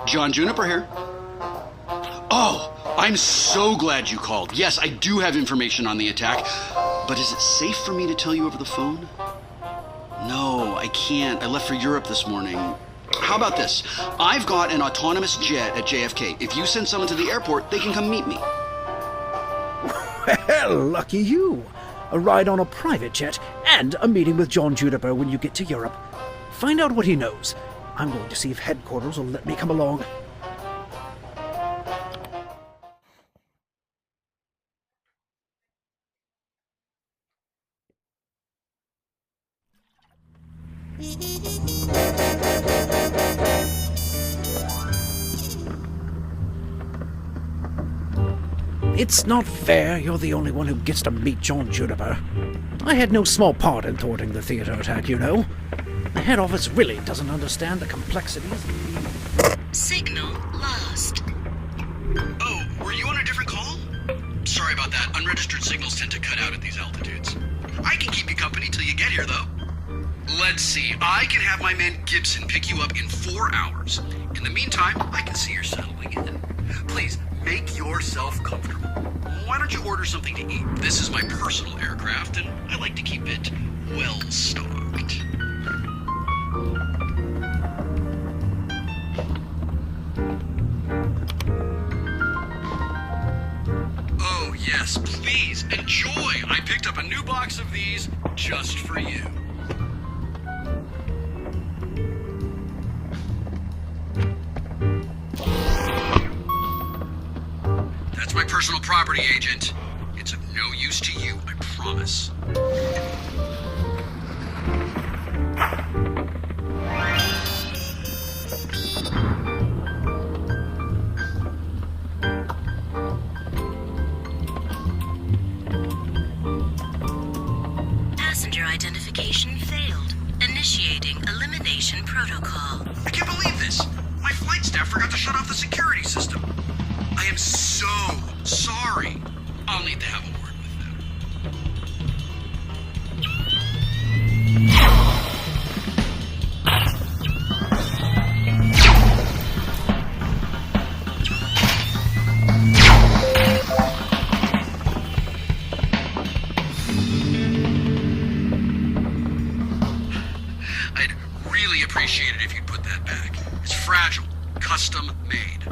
John Juniper here. Oh, I'm so glad you called. Yes, I do have information on the attack, but is it safe for me to tell you over the phone? No, I can't. I left for Europe this morning. How about this? I've got an autonomous jet at JFK. If you send someone to the airport, they can come meet me. Well, lucky you. A ride on a private jet and a meeting with John Juniper when you get to Europe. Find out what he knows. I'm going to see if headquarters will let me come along. It's not fair you're the only one who gets to meet John Juniper. I had no small part in thwarting the theater attack, you know. The head office really doesn't understand the complexities. Signal lost. Oh, were you on a different call? Sorry about that. Unregistered signals tend to cut out at these altitudes. I can keep you company till you get here, though. Let's see. I can have my man Gibson pick you up in 4 hours. In the meantime, I can see you're settling in. Please, make yourself comfortable. Why don't you order something to eat? This is my personal aircraft, and I like to keep it well-stocked. Oh, yes, please, enjoy! I picked up a new box of these just for you. That's my personal property, Agent. It's of no use to you, I promise. Passenger identification failed. Initiating elimination protocol. I can't believe this! My flight staff forgot to shut off the security system. I am so sorry. I'll need to have a word with them. I'd really appreciate it if you'd put that back. It's fragile, custom made.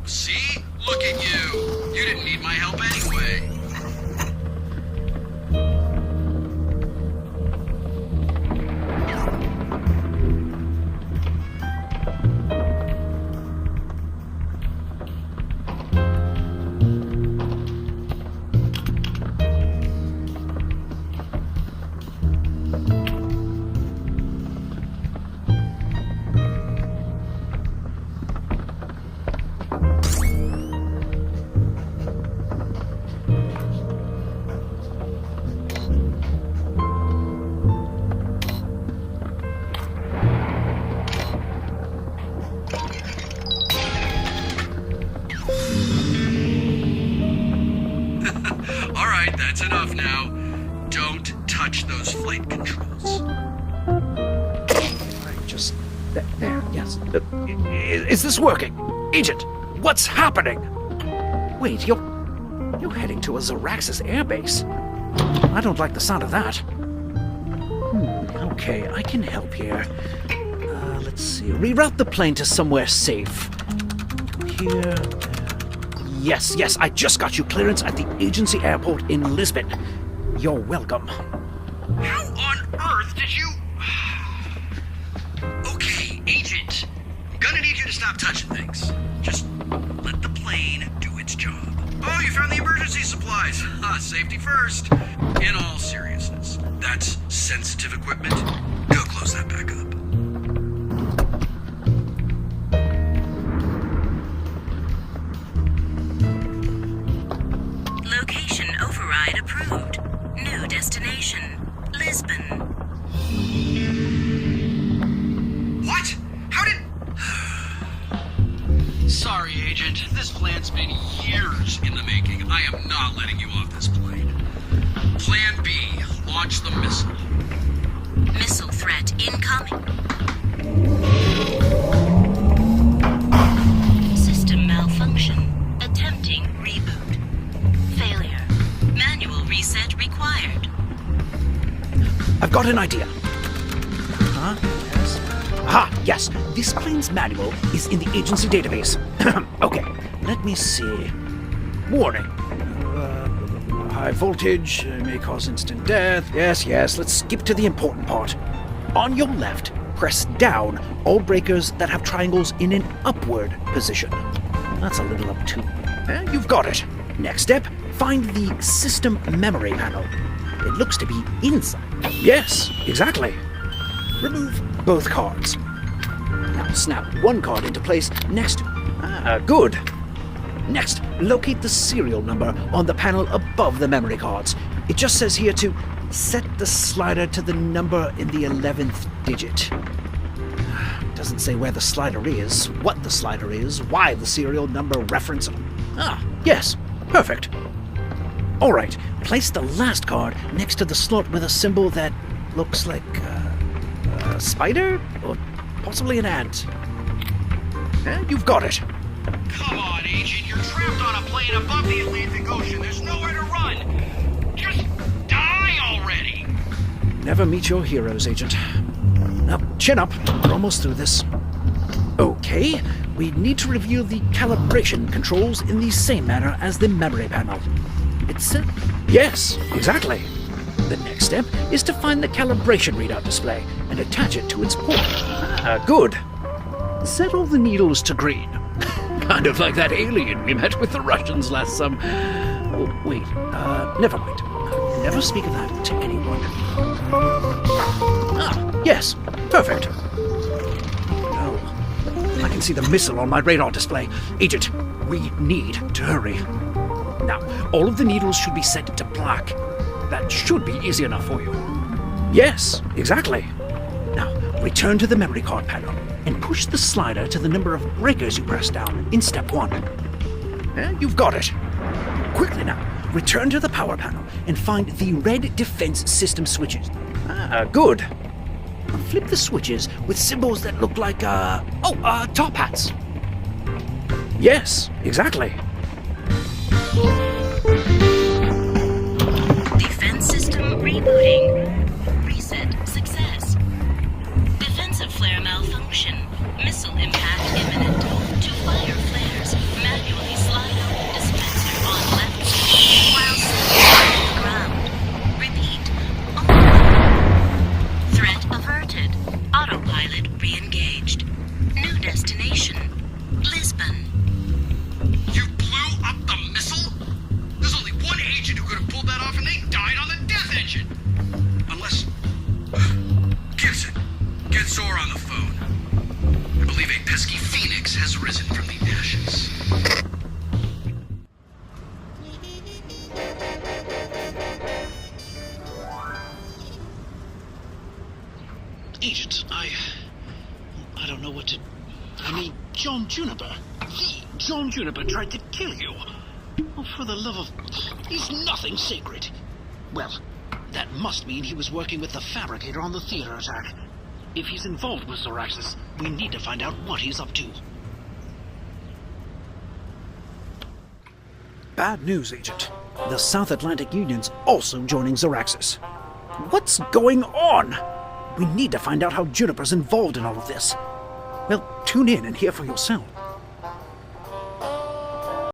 See? Look at you. You didn't need my help anyway. All right, that's enough now. Don't touch those flight controls. Just... There, yes. Is this working? Agent, what's happening? Wait, you're heading to a Zaraxis airbase. I don't like the sound of that. Okay, I can help here. Let's see. Reroute the plane to somewhere safe. Here. Yes, I just got you clearance at the agency airport in Lisbon. You're welcome. How on earth did you... Okay, Agent. I'm gonna need you to stop touching things. Just let the plane do its job. Oh, you found the emergency supplies. Safety first. In all seriousness, that's sensitive equipment. Go close that back up. Location override approved. New destination, Lisbon. What? How did... Sorry, Agent. This plan's been years in the making. I am not letting you off this plane. Plan B. Launch the missile. Missile threat incoming. reset required. I've got an idea. Yes. Yes. This plane's manual is in the agency database. Okay, let me see. Warning. High voltage may cause instant death. Yes. Let's skip to the important part. On your left, press down all breakers that have triangles in an upward position. That's a little obtuse. You've got it. Next step, find the system memory panel. It looks to be inside. Yes, exactly. Remove both cards. Now snap one card into place. Next. Good. Next, locate the serial number on the panel above the memory cards. It just says here to set the slider to the number in the 11th digit. Doesn't say where the slider is, what the slider is, why the serial number reference. Yes, perfect. All right, place the last card next to the slot with a symbol that looks like a spider or possibly an ant. You've got it. Come on, Agent. You're trapped on a plane above the Atlantic Ocean. There's nowhere to run. Just die already. Never meet your heroes, Agent. Now, chin up. We're almost through this. Okay, we need to review the calibration controls in the same manner as the memory panel. It's yes, exactly. The next step is to find the calibration readout display and attach it to its port. Good. Set all the needles to green. Kind of like that alien we met with the Russians last summer. Oh, wait, never mind. Never speak of that to anyone. Yes, perfect. No, I can see the missile on my radar display. Agent, we need to hurry. Now, all of the needles should be set to black. That should be easy enough for you. Yes, exactly. Now, return to the memory card panel and push the slider to the number of breakers you press down in step 1. You've got it. Quickly now, return to the power panel and find the red defense system switches. Good. Flip the switches with symbols that look like, top hats. Yes, exactly. Defense system rebooting. Reset success. Defensive flare malfunction. Missile impact imminent. To fire flares, manually slide out dispenser on left while still on the ground. Repeat. Threat averted. Autopilot re-engaged. New destination. Lisbon. You blew up the missile? There's only one agent who could have pulled that off, and they died on the death engine. Unless... Gibson, get Zor on the phone. I believe a pesky phoenix has risen from the ashes. Agent, I don't know what to... I mean, John Juniper. John Juniper tried to kill you. Oh, for the love of... He's nothing sacred. Well, that must mean he was working with the Fabricator on the theater attack. If he's involved with Zoraxis, we need to find out what he's up to. Bad news, Agent. The South Atlantic Union's also joining Zoraxis. What's going on? We need to find out how Juniper's involved in all of this. Well, tune in and hear for yourself.